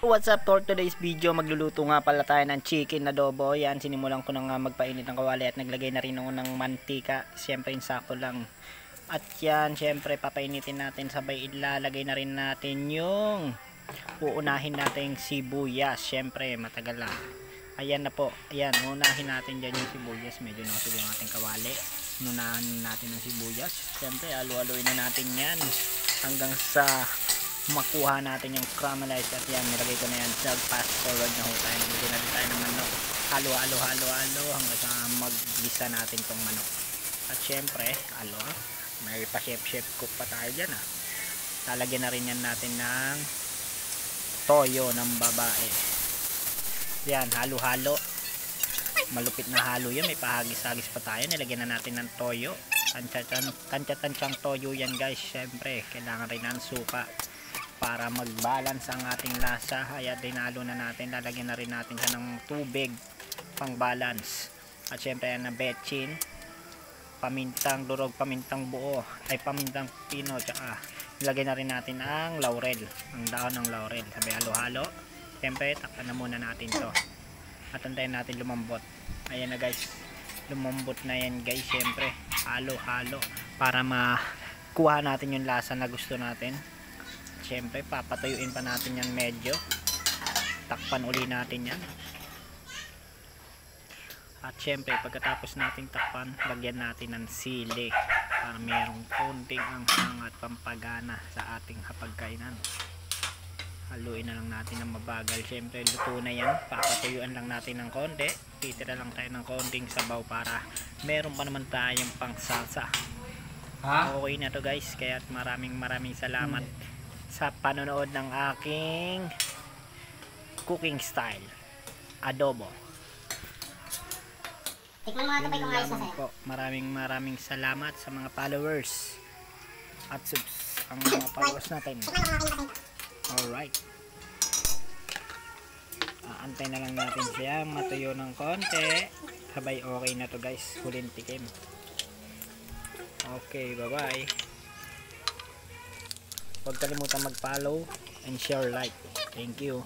What's up for today's video? Magluluto nga pala tayo ng chicken adobo. Yan, sinimulan ko na nga magpainit ng kawali at naglagay na rin ako ng mantika. Siyempre, insakto lang. At yan, siyempre, papainitin natin. Sabay ilalagay na rin natin yung uunahin natin sibuyas. Siyempre, matagal lang. Ayan na po. Ayan, unahin natin dyan yung sibuyas. Medyo nakasig yung ating kawali. Unahin natin ng sibuyas. Siyempre, alu-aluin na natin yan hanggang sa makuha natin yung caramelized. At yan, nilagay ko na yan sa fast forward na ho tayo. Nilagay natin tayo ng manok. Halo hanggang sa maglisa natin tong manok. At syempre, may pa chef cook pa tayo dyan ah. Lalagyan na rin yan natin ng toyo ng babae. Yan, halo malupit na halo yun. May pahagis-hagis pa tayo. Nilagyan na natin ng toyo. Tansya-tansyang toyo yan guys. Syempre, kailangan rin ng suka para mag-balance ang ating lasa. Kaya dinalo na natin, lalagyan na rin natin siya ng tubig pang balance. At syempre yan na betchin, pamintang durog, pamintang buo, ay pamintang pino, tsaka ilagay na rin natin ang laurel, ang dahon ng laurel. Sabi halo-halo. Syempre takpan na muna natin to at antayin natin lumambot. Ayan na guys, lumambot na yan guys. Syempre halo-halo para makuha natin yung lasa na gusto natin. Siyempre, papatuyuin pa natin yan medyo. Takpan uli natin yan. At siyempre, pagkatapos natin takpan, lagyan natin ng sili para mayroong konting anghang at pampagana sa ating hapagkainan. Haluin na lang natin ng mabagal. Siyempre, luto na yan. Papatuyuan lang natin ng konti. Titira lang tayo ng konting sabaw para meron pa naman tayong pangsalsa. Okay na to guys. Kaya maraming salamat sa panonood ng aking cooking style adobo. Tikman mo nga ito kung ayos na sa'yo. Maraming salamat sa mga followers at ang mga followers natin. Alright, aantay na lang natin siya matuyo ng konti. Sabay okay na to guys. Huling tikim. Okay, bye bye. Huwag kalimutan mag-follow and share like. Thank you.